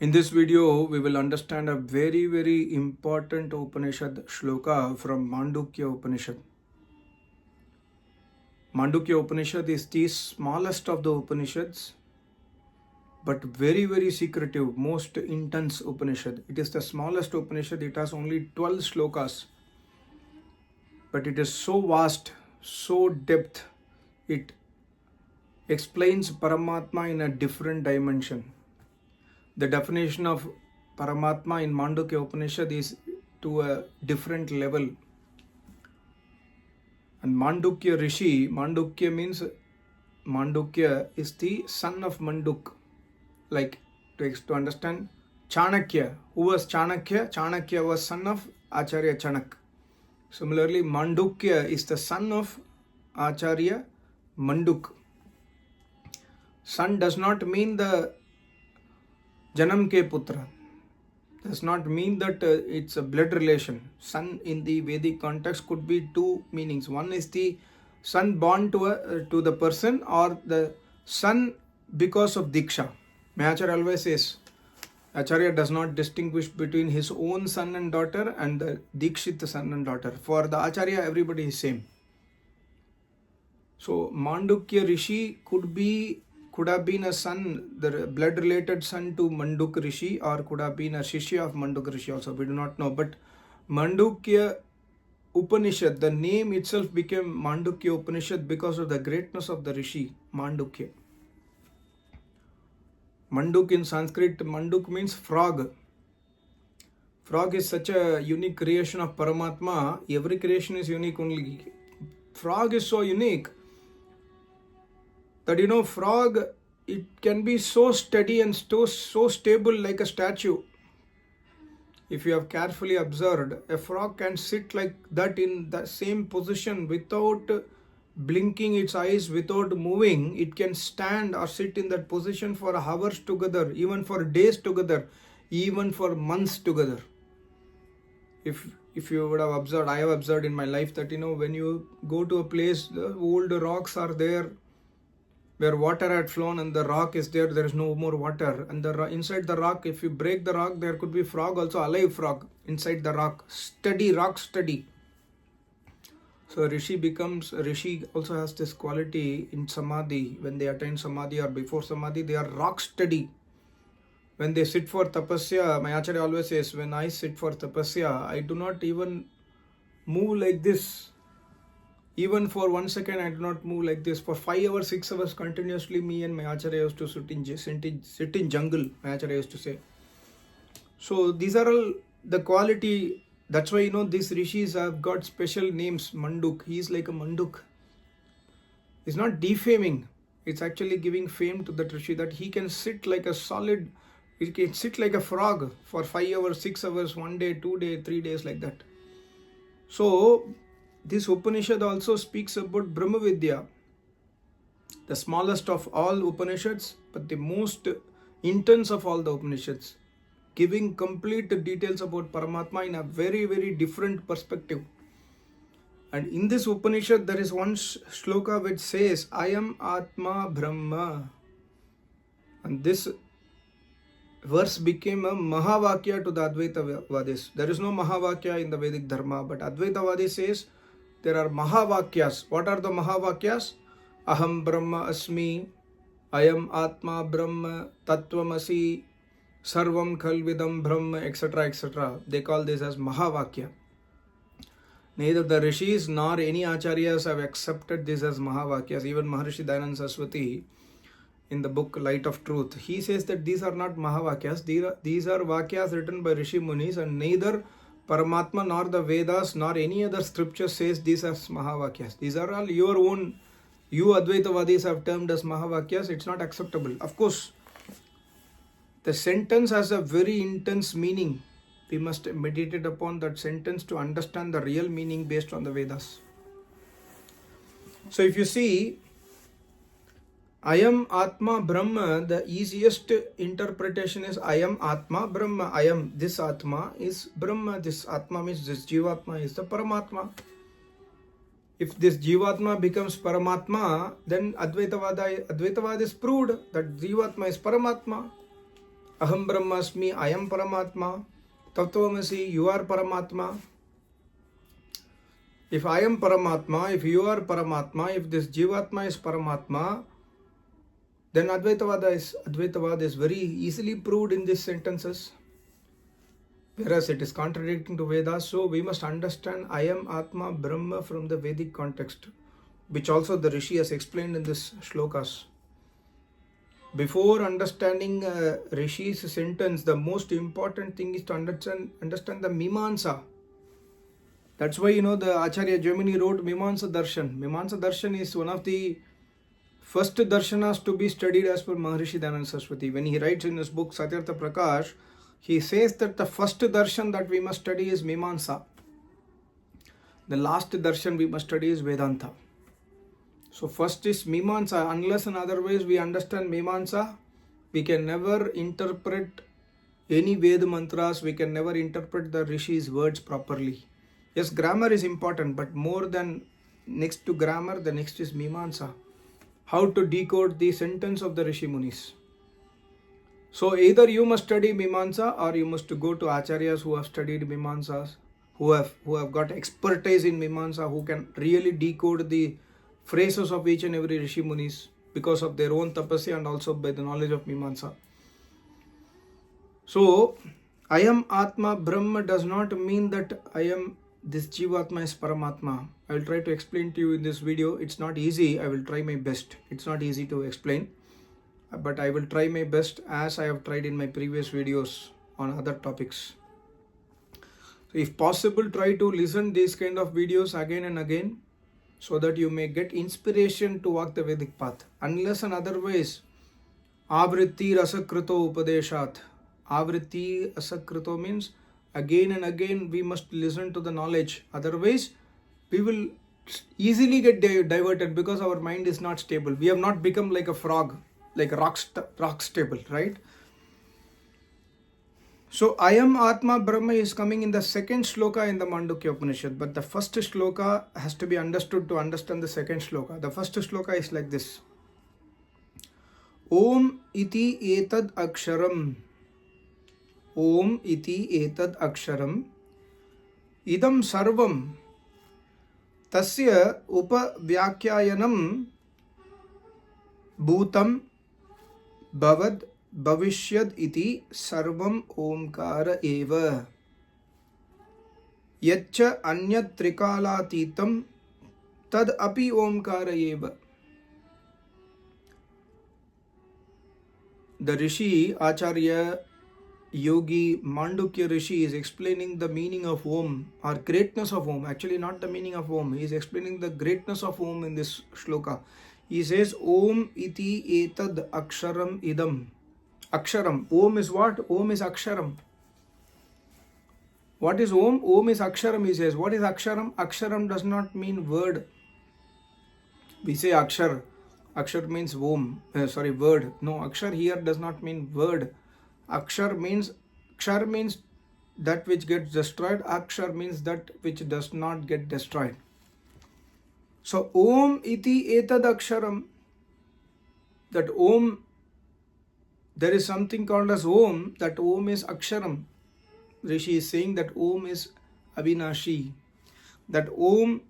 In this video, we will understand a very important Upanishad shloka from Mandukya Upanishad. Mandukya Upanishad is the smallest of the Upanishads, but very secretive, most intense Upanishad. It is the smallest Upanishad. It has only 12 shlokas, but it is so vast, so depth. It explains Paramatma in a different dimension. The definition of Paramatma in Mandukya Upanishad is to a different level. And Mandukya Rishi, Mandukya means, Mandukya is the son of Manduk. Like to understand Chanakya. Who was Chanakya? Chanakya was son of Acharya Chanak. Similarly, Mandukya is the son of Acharya Manduk. Son does not mean the Janam ke Putra. Does not mean that it's a blood relation. Son in the Vedic context could be two meanings. One is the son born to the person, or the son because of Diksha. Acharya always says, Acharya does not distinguish between his own son and daughter and the Dikshit son and daughter. For the Acharya, everybody is same. So Mandukya Rishi could have been a son, the blood related son to Manduk Rishi, or could have been a Shishya of Manduk Rishi also. We do not know. But Mandukya Upanishad, the name itself became Mandukya Upanishad because of the greatness of the Rishi, Mandukya. Manduk in Sanskrit, Manduk means frog. Frog is such a unique creation of Paramatma. Every creation is unique only. Frog is so unique that frog, it can be so steady and so stable like a statue. If you have carefully observed, a frog can sit like that in the same position without blinking its eyes, without moving. It can stand or sit in that position for hours together, even for days together, even for months together. If you would have observed, I have observed in my life that when you go to a place, the old rocks are there where water had flown and the rock is there is no more water, and inside the rock, if you break the rock, there could be frog also, alive frog inside the rock, steady, rock steady. So Rishi also has this quality in Samadhi. When they attain Samadhi or before Samadhi, they are rock steady. When they sit for tapasya, my Acharya always says, when I sit for tapasya, I do not even move like this. Even for 1 second, I do not move like this. For 5 hours, 6 hours continuously, me and my Acharya used to sit in jungle, my Acharya used to say. So these are all the quality. That's why these rishis have got special names. Manduk, he is like a Manduk. It's not defaming. It's actually giving fame to that rishi, that he can sit like a solid, he can sit like a frog for 5 hours, 6 hours, 1 day, 2 days, 3 days, like that. So this Upanishad also speaks about Brahma Vidya, the smallest of all Upanishads, but the most intense of all the Upanishads, giving complete details about Paramatma in a very different perspective. And in this Upanishad, there is one shloka which says, Ayam Atma Brahma. And this verse became a Mahavakya to the Advaita Vadis. There is no Mahavakya in the Vedic Dharma, but Advaita Vadis says there are Mahavakyas. What are the Mahavakyas? Aham Brahma Asmi, Ayam Atma Brahma, Tattvamasi, Sarvam Khalvidam Brahma, etc. They call this as Mahavakya. Neither the rishis nor any acharyas have accepted this as Mahavakyas. Even Maharishi Dayananda Saraswati, in the book Light of Truth, he says that these are not Mahavakyas. These are Vakyas written by Rishi Munis, and neither Paramatma nor the Vedas nor any other scripture says these are Mahavakyas. These are all your own, you Advaitavadis have termed as Mahavakyas. It's not acceptable. Of course, the sentence has a very intense meaning. We must meditate upon that sentence to understand the real meaning based on the Vedas. So if you see, Ayam Atma Brahma, the easiest interpretation is Ayam Atma Brahma. Ayam, this Atma is Brahma. This Atma means this Jivatma is the Paramatma. If this Jivatma becomes Paramatma, then Advaitavada is proved that Jivatma is Paramatma. Aham Brahmasmi, I am Paramatma. Tattvamasi, you are Paramatma. If I am Paramatma, if you are Paramatma, if this Jivatma is Paramatma, then Advaitavada is very easily proved in these sentences. Whereas it is contradicting to Vedas, so we must understand I am Atma Brahma from the Vedic context, which also the Rishi has explained in this shlokas. Before understanding Rishi's sentence, the most important thing is to understand the Mimamsa. That's why the Acharya Gemini wrote Mimamsa Darshan. Mimamsa Darshan is one of the first darshanas to be studied as per Maharishi Dayananda Saraswati. When he writes in his book Satyartha Prakash, he says that the first darshan that we must study is Mimamsa. The last darshan we must study is Vedanta. So first is Mimamsa. Unless and otherwise we understand Mimamsa, we can never interpret any Veda mantras, we can never interpret the Rishi's words properly. Yes, grammar is important, but more than next to grammar, the next is Mimamsa. How to decode the sentence of the Rishi Munis. So either you must study Mimamsa or you must go to Acharyas who have studied Mimamsas, who have got expertise in Mimamsa, who can really decode the phrases of each and every Rishi Munis because of their own tapasya and also by the knowledge of Mimamsa. So, I am Atma Brahma does not mean that I am this Jivatma is Paramatma. I will try to explain to you in this video. It's not easy. I will try my best. It's not easy to explain, but I will try my best as I have tried in my previous videos on other topics. So if possible, try to listen these kind of videos again and again so that you may get inspiration to walk the Vedic path. Unless and otherwise, Avritti Rasakrito Upadeshat. Avritti Rasakrito means again and again we must listen to the knowledge. Otherwise, we will easily get diverted because our mind is not stable. We have not become like a frog, like a rock stable, right? So, I am Atma Brahma is coming in the second shloka in the Mandukya Upanishad, but the first shloka has to be understood to understand the second shloka. The first shloka is like this. Om iti etad aksharam. Om iti etad aksharam. Idam sarvam. Tasya upavyakyayanam bhutam bhavad Bhavishyad iti sarvam omkara eva yaccha anyat trikalatitam tad api omkara eva. The Rishi, Acharya, Yogi, Mandukya Rishi is explaining the meaning of Om or greatness of Om. Actually not the meaning of Om. He is explaining the greatness of Om in this shloka. He says Om iti etad aksharam idam. Aksharam. Om is what? Om is Aksharam. What is Om? Om is Aksharam, he says. What is Aksharam? Aksharam does not mean word. We say Akshar. Akshar means word. No, Akshar here does not mean word. Akshar means that which gets destroyed. Akshar means that which does not get destroyed. So, Om iti etad Aksharam. That Om, there is something called as Om, that Om is Aksharam. Rishi is saying that Om is Avinashi. That Om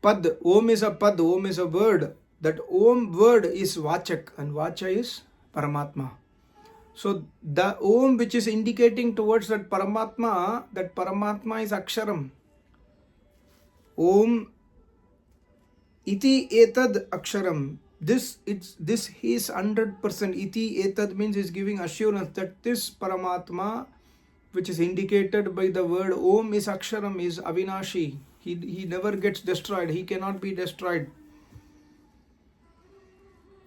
Pad, Om is a Pad, Om is a word. That Om word is Vachak and Vacha is Paramatma. So the Om which is indicating towards that Paramatma is Aksharam. Om iti etad Aksharam. This is 100%. Iti etad means is giving assurance that this Paramatma, which is indicated by the word Om, is Aksharam, is Avinashi. He never gets destroyed. He cannot be destroyed.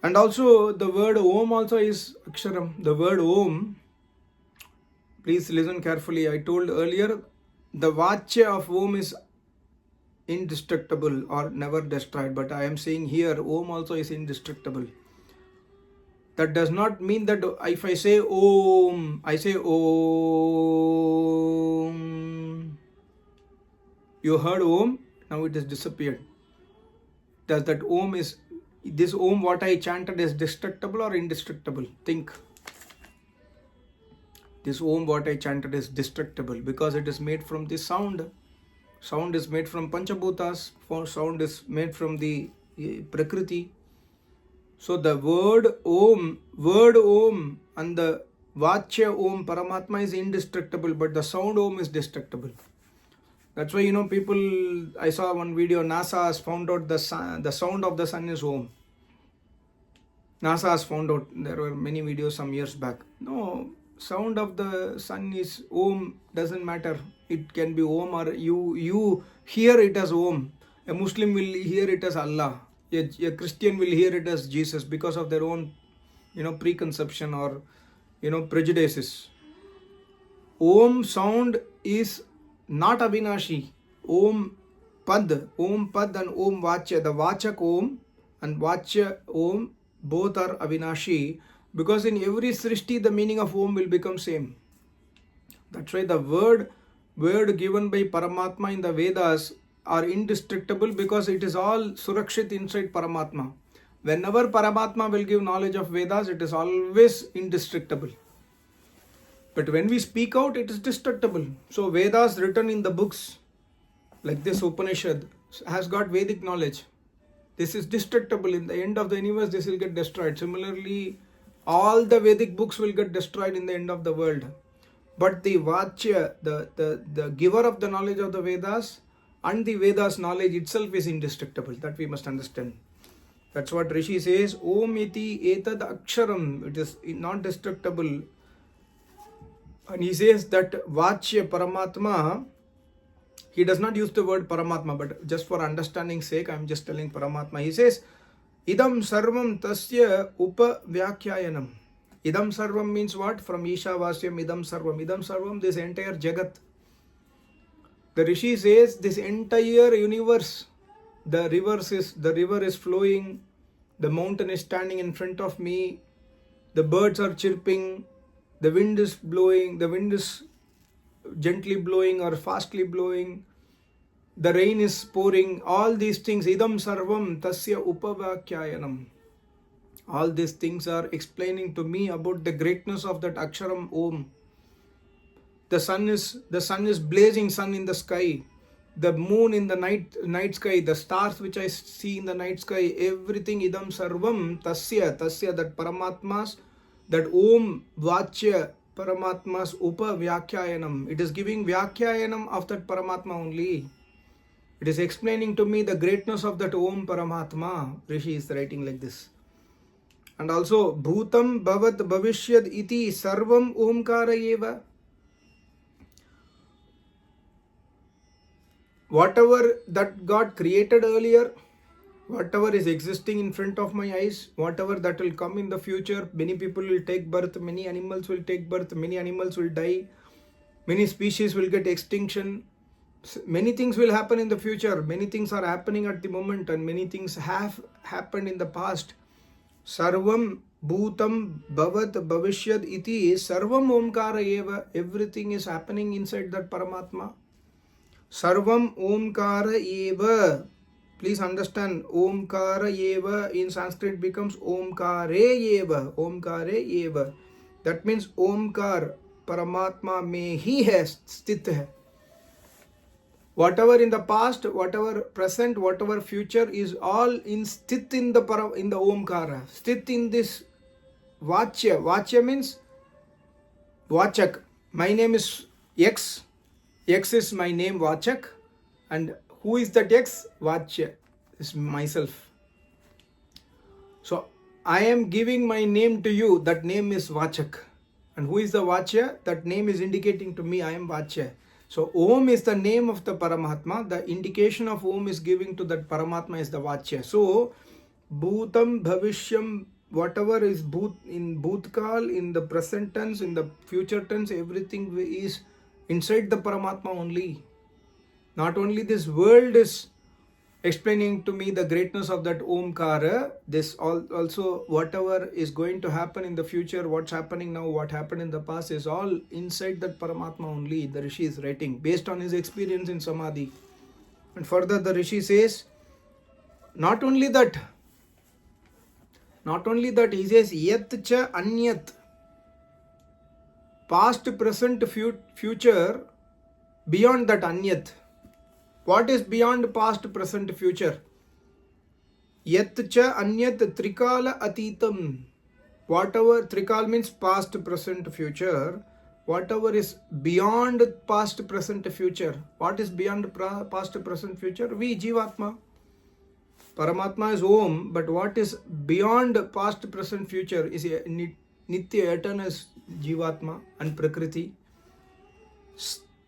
And also the word Om also is Aksharam. The word Om, please listen carefully. I told earlier, the Vachya of Om is indestructible or never destroyed, but I am saying here Om also is indestructible. That does not mean that if I say Om, I say Om. You heard Om, now it has disappeared. Does that Om is, this Om what I chanted is destructible or indestructible? Think. This Om what I chanted is destructible because it is made from the sound. Sound is made from Panchabhutas. Sound is made from the Prakriti. So the word Om and the Vachya Om Paramatma is indestructible, but the sound Om is destructible. That's why, people, I saw one video, NASA has found out the sound of the sun is Om. NASA has found out, there were many videos some years back. No, sound of the sun is Om, doesn't matter. It can be Om or you hear it as Om. A Muslim will hear it as Allah. A Christian will hear it as Jesus because of their own, preconception or, prejudices. Om sound is not Avinashi. Om Pad and Om Vachya. The Vachak Om and Vachya Om both are Avinashi, because in every Srishti the meaning of Om will become same. That's why the word given by Paramatma in the Vedas are indestructible, because it is all Surakshit inside Paramatma. Whenever Paramatma will give knowledge of Vedas, it is always indestructible. But when we speak out, it is destructible. So Vedas written in the books, like this Upanishad, has got Vedic knowledge. This is destructible. In the end of the universe, this will get destroyed. Similarly, all the Vedic books will get destroyed in the end of the world. But the Vachya, the giver of the knowledge of the Vedas and the Vedas knowledge itself is indestructible. That we must understand. That's what Rishi says. Om iti etad aksharam. It is not destructible. And he says that Vachya Paramatma, he does not use the word Paramatma, but just for understanding sake, I am just telling Paramatma. He says, Idam sarvam tasya upavyakyayanam. Idam sarvam means what? From Isha Vasyam, Idam sarvam. Idam sarvam, this entire Jagat. The Rishi says, this entire universe, the river is flowing, the mountain is standing in front of me, the birds are chirping, the wind is blowing, the wind is gently blowing or fastly blowing, the rain is pouring, all these things, idam sarvam tasya upavakyayanam. All these things are explaining to me about the greatness of that Aksharam Om. The sun is blazing sun in the sky, the moon in the night sky, the stars which I see in the night sky, everything idam sarvam tasya, that Paramatma's, that Om Vachya Paramatma's Upavyakhyayanam. It is giving Vyakhyayanam of that Paramatma only. It is explaining to me the greatness of that Om Paramatma. Rishi is writing like this. And also, Bhutam Bhavat Bhavishyad iti Sarvam Omkara eva. Whatever that God created earlier, whatever is existing in front of my eyes, whatever that will come in the future, many people will take birth, many animals will take birth, many animals will die, many species will get extinction, many things will happen in the future, many things are happening at the moment, and many things have happened in the past. Sarvam Bhutam Bhavat Bhavishyad iti Sarvam Omkara eva. Everything is happening inside that Paramatma. Sarvam Omkara eva. Please understand, Omkara eva in Sanskrit becomes Omkare eva. Omkare eva. That means Omkar, Paramatma mein hi hai, sthit hai. Whatever in the past, whatever present, whatever future is all in sthit in the Omkara. Sthit in this Vachya. Vachya means Vachak. My name is X. X is my name, Vachak. And who is that X? Vachya. Is myself. So I am giving my name to you. That name is Vachak. And who is the Vachya? That name is indicating to me I am Vachya. So Om is the name of the Paramatma. The indication of Om is giving to that Paramatma is the Vachya. So Bhutam Bhavishyam, whatever is in Bhutkal, in the present tense, in the future tense, everything is inside the Paramatma only. Not only this world is explaining to me the greatness of that Omkara, this also whatever is going to happen in the future, what's happening now, what happened in the past is all inside that Paramatma only. The Rishi is writing based on his experience in Samadhi. And further the Rishi says, not only that, he says, Yat cha anyat. past, present, future, beyond that anyat. What is beyond past, present, future? Yat cha anyat trikala atitam. Whatever, trikal means past, present, future. Whatever is beyond past, present, future. What is beyond past, present, future? We, Jivatma. Paramatma is Om, but what is beyond past, present, future is Nitya, eternal Jivatma and Prakriti.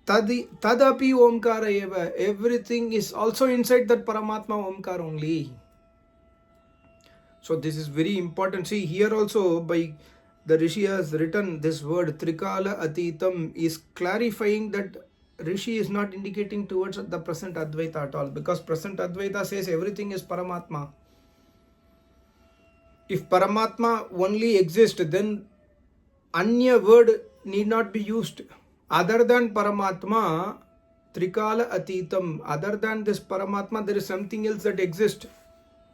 Tadapi Omkara eva. Everything is also inside that Paramatma Omkar only. So this is very important. See, here also by the Rishi has written this word Trikala Atitam is clarifying that Rishi is not indicating towards the present Advaita at all, because present Advaita says everything is Paramatma. If Paramatma only exists, then Anya word need not be used. Other than Paramatma, Trikala Atitam, other than this Paramatma, there is something else that exists.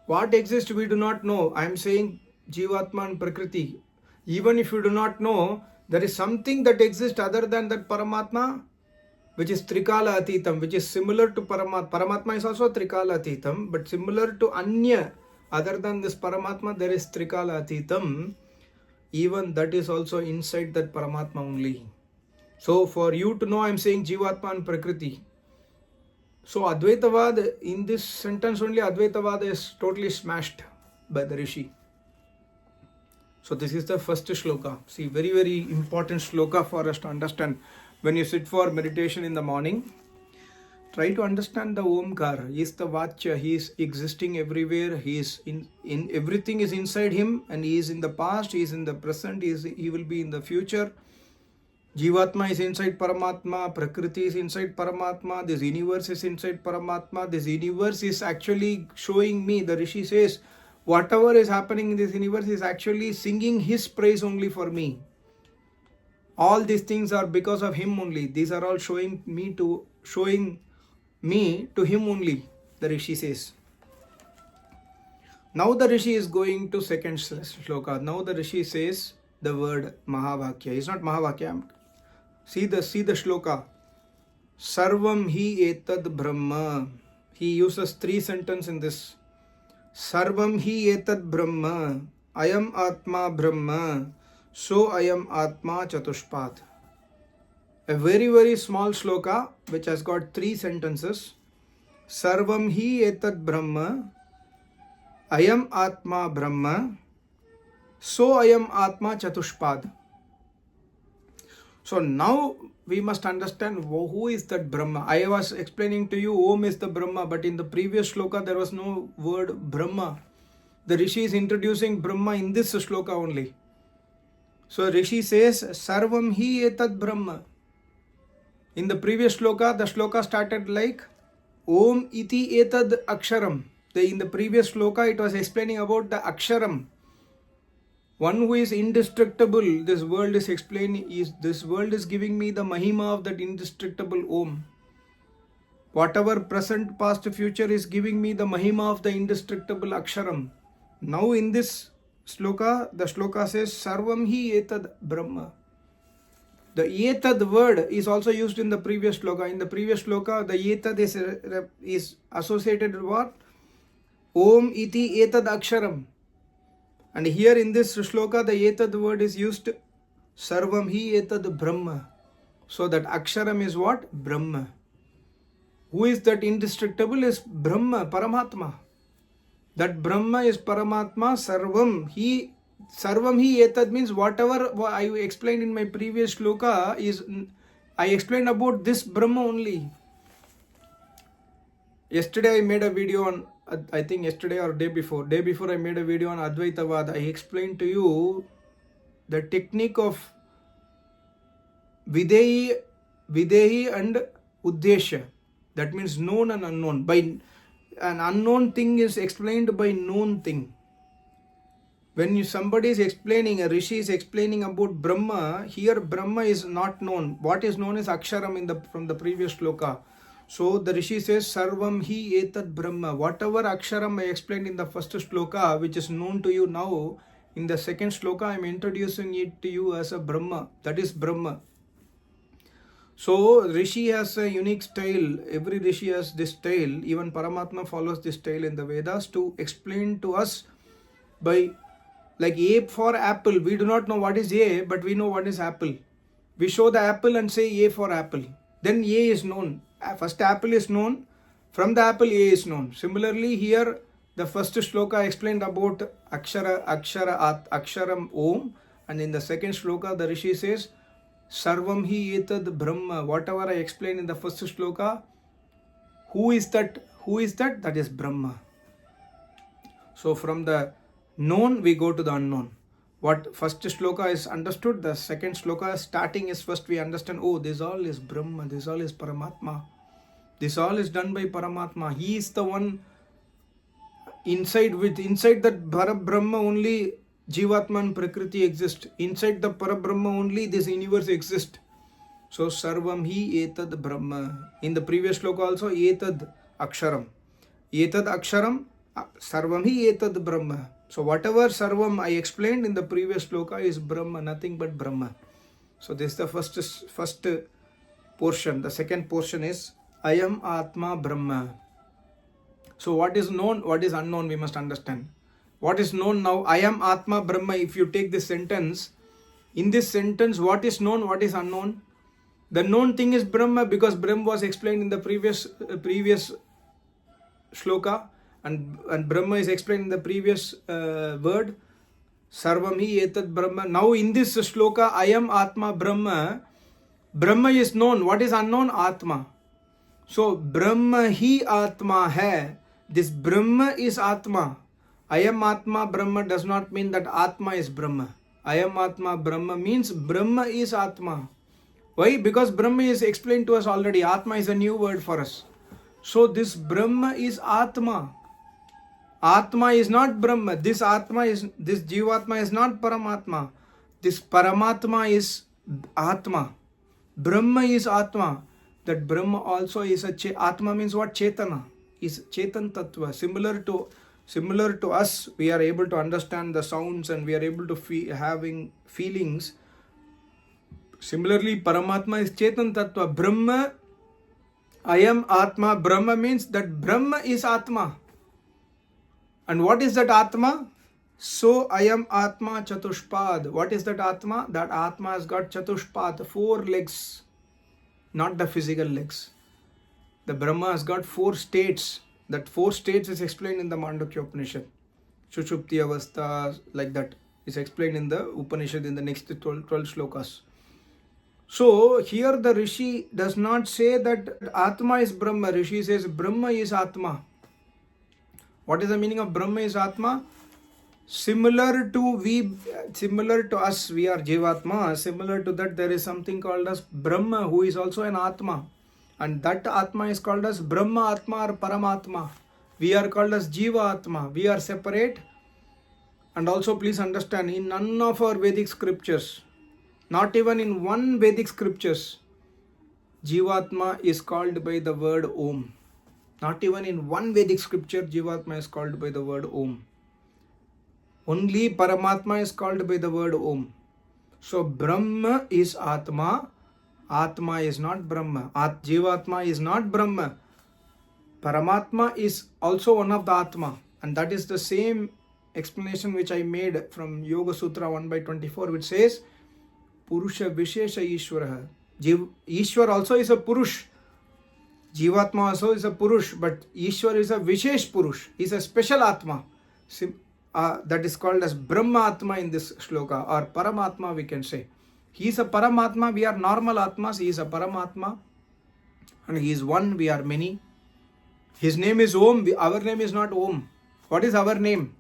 What exists we do not know. I am saying Jivatma and Prakriti. Even if you do not know, there is something that exists other than that Paramatma, which is Trikala Atitam, which is similar to Paramatma. Paramatma is also Trikala Atitam, but similar to Anya, other than this Paramatma, there is Trikala Atitam. Even that is also inside that Paramatma only. So for you to know, I am saying Jivatma and Prakriti. So Advaitavad, in this sentence only, Advaitavad is totally smashed by the Rishi. So this is the first shloka. See, very, very important shloka for us to understand. When you sit for meditation in the morning, try to understand the Omkar. He is the Vachya. He is existing everywhere. He is in everything is inside him, and he is in the past, he is in the present, he will be in the future. Jivatma is inside Paramatma, Prakriti is inside Paramatma, this universe is inside Paramatma. This universe is actually showing me, the Rishi says, whatever is happening in this universe is actually singing his praise only for me. All these things are because of him only. These are all showing me to him only, the Rishi says. Now the Rishi is going to second shloka. Now the Rishi says the word Mahavakya. It's not Mahavakya. See the shloka. Sarvam hi etad Brahma. He uses 3 sentences in this. Sarvam hi etad Brahma. Ayam Atma Brahma. So Ayam Atma Chatushpat. A very, very small shloka which has got 3 sentences. Sarvam hi etad Brahma. Ayam Atma Brahma. So Ayam Atma Chatushpad. So now we must understand who is that Brahma. I was explaining to you Om is the Brahma, but in the previous shloka there was no word Brahma. The Rishi is introducing Brahma in this shloka only. So Rishi says Sarvam hi etad Brahma. In the previous shloka, the shloka started like Om iti etad aksharam. In the previous shloka it was explaining about the aksharam. One who is indestructible. This world is giving me the mahima of that indestructible Om. Whatever present, past, future is giving me the mahima of the indestructible aksharam. Now in this shloka, the shloka says Sarvam hi etad Brahma. The etad word is also used in the previous shloka. In the previous shloka, the etad is associated with what? Om iti etad aksharam. And here in this shloka, the etad word is used, Sarvam hi etad Brahma. So that aksharam is what? Brahma. Who is that indestructible? Is Brahma, Paramatma. That Brahma is Paramatma. Sarvam hi etad means whatever I explained in my previous shloka is, I explained about this Brahma only. Yesterday I made a video on, I think yesterday or day before I made a video on Advaitavad. I explained to you the technique of Videhi and Uddesha. That means known and unknown. By an unknown thing is explained by known thing. When somebody is explaining, a Rishi is explaining about Brahma, here Brahma is not known. What is known is Aksharam from the previous shloka. So the Rishi says, Sarvam hi etad Brahma. Whatever Aksharam I explained in the first shloka, which is known to you now, In the second shloka, I am introducing it to you as a Brahma. That is Brahma. So Rishi has a unique style. Every Rishi has this style. Even Paramatma follows this style in the Vedas to explain to us by, like A for apple. We do not know what is A, but we know what is apple. We show the apple and say A for apple. Then A is known. First apple is known. From the apple A is known. Similarly here the first shloka explained about Aksharam Om, and in the second shloka the Rishi says Sarvam hi etad Brahma. Whatever I explained in the first shloka, who is that? Who is that? That is Brahma. So from the known we go to the unknown. What first shloka is understood, the second shloka starting is first we understand, oh, this all is Brahma, this all is Paramatma. This all is done by Paramatma. He is the one inside that Brahma only Jivatma and Prakriti exist. Inside the Parabrahma only this universe exists. So Sarvam hi etad Brahma. In the previous shloka also etad Aksharam. Etad Aksharam, Sarvam hi etad Brahma. So whatever Sarvam I explained in the previous shloka is Brahma, nothing but Brahma. So this is the first portion. The second portion is Ayam Atma Brahma. So what is known, what is unknown, we must understand. What is known now? Ayam Atma Brahma. If you take this sentence, in this sentence, what is known, what is unknown? The known thing is Brahma, because Brahma was explained in the previous shloka, and Brahma is explained in the previous word. Sarvam hi etad Brahma. Now in this shloka, Ayam Atma Brahma. Brahma is known. What is unknown? Atma. So Brahma hi Atma hai. This Brahma is Atma. Ayam Atma Brahma does not mean that Atma is Brahma. Ayam Atma Brahma means Brahma is Atma. Why? Because Brahma is explained to us already. Atma is a new word for us. So this Brahma is Atma. Atma is not Brahma. This Jivatma is not Paramatma. This Paramatma is Atma. Brahma is Atma. That Brahma also is Atma means what? Chetana. Is Chetan Tattva. Similar to us, we are able to understand the sounds and we are able to having feelings. Similarly, Paramatma is Chetan Tattva. Brahma, Ayam Atma. Brahma means that Brahma is Atma. And what is that Atma? So, Ayam Atma Chatushpad. What is that Atma? That Atma has got Chatushpad, 4 legs, not the physical legs. The Brahma has got 4 states. That 4 states is explained in the Mandukya Upanishad. Sushupti Avastha, like that, is explained in the Upanishad in the next 12 shlokas. So here the Rishi does not say that Atma is Brahma. Rishi says Brahma is Atma. What is the meaning of Brahma is Atma? Similar to us, we are Jivatma. Similar to that, there is something called as Brahma, who is also an Atma. And that Atma is called as Brahma Atma or Paramatma. We are called as Jiva Atma. We are separate. And also please understand, in none of our Vedic scriptures, not even in one Vedic scriptures, Jivatma is called by the word Om. Not even in one Vedic scripture, Jivatma is called by the word Om. Only Paramatma is called by the word Om. So Brahma is Atma. Atma is not Brahma. Jivatma is not Brahma. Paramatma is also one of the Atma. And that is the same explanation which I made from Yoga Sutra 1/24, which says Purusha Vishesha Ishwara. Ishwar also is a Purush. Jivatma also is a Purush, but Ishwar is a Vishesh Purush. He is a special Atma. That is called as Brahma Atma in this shloka, or Paramatma we can say. He is a Paramatma, we are normal Atmas. He is a Paramatma and he is one, we are many. His name is Om, our name is not Om. What is our name?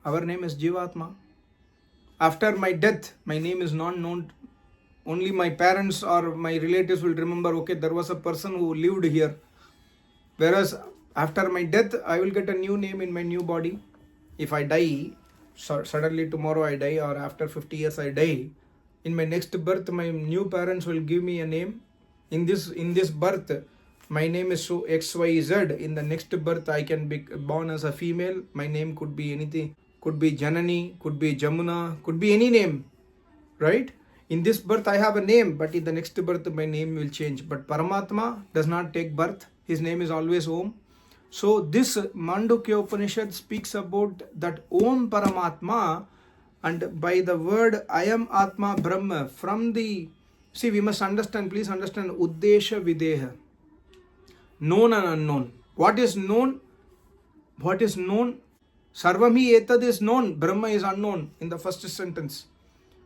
Our name is Jivatma. After my death, my name is not known. Only my parents or my relatives will remember, okay, there was a person who lived here. Whereas after my death, I will get a new name in my new body. If I die, suddenly tomorrow I die, or after 50 years I die, in my next birth, my new parents will give me a name. In this birth, my name is XYZ. In the next birth, I can be born as a female. My name could be anything, could be Janani, could be Jamuna, could be any name, right? In this birth I have a name, but in the next birth my name will change. But Paramatma does not take birth. His name is always Om. So this Mandukya Upanishad speaks about that Om Paramatma, and by the word Ayam Atma Brahma, from the, see, we must understand, please understand, Uddesha Videha, known and unknown. What is known? What is known? Sarvami etad is known, Brahma is unknown in the first sentence.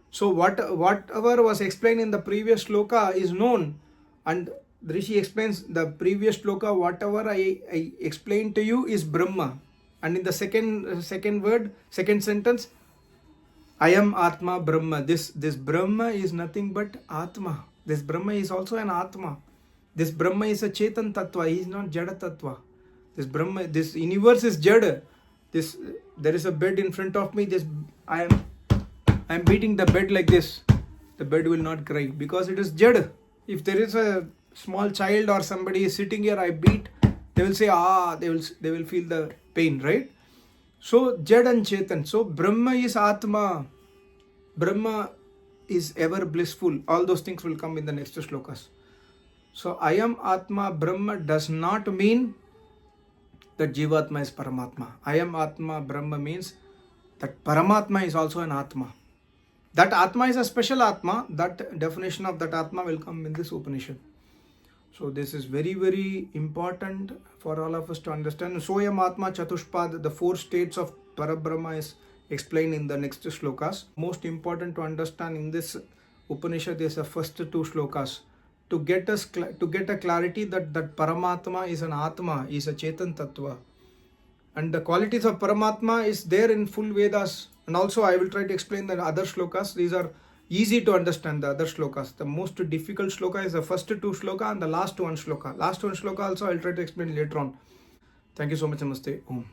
So whatever was explained in the previous shloka is known, and the Rishi explains the previous shloka, whatever I explained to you is Brahma. And in the second word, second sentence, Ayam Atma Brahma. This Brahma is nothing but Atma. This Brahma is also an Atma. This Brahma is a Chetan Tattva. He is not Jada Tattva. This Brahma, this universe is Jada. There is a bed in front of me. I am beating the bed like this. The bed will not cry because it is Jada. If there is a small child or somebody is sitting here, I beat, they will say, they will feel the pain, right? So Jad and Chetan. So Brahma is Atma. Brahma is ever blissful. All those things will come in the next shlokas. So Ayam Atma Brahma does not mean that Jivatma is Paramatma. Ayam Atma Brahma means that Paramatma is also an Atma. That Atma is a special Atma. That definition of that Atma will come in this Upanishad. So this is very, very important for all of us to understand. Soyam Atma Chatushpad, the 4 states of Parabrahma is explained in the next shlokas. Most important to understand in this Upanishad is the first 2 shlokas. To get a clarity that Paramatma is an Atma, is a Chetan Tattva. And the qualities of Paramatma is there in full Vedas. And also I will try to explain the other shlokas. These are easy to understand, the other shlokas. The most difficult shloka is the first 2 shloka and the last 1 shloka. Last 1 shloka also I will try to explain later on. Thank you so much. Namaste. Om.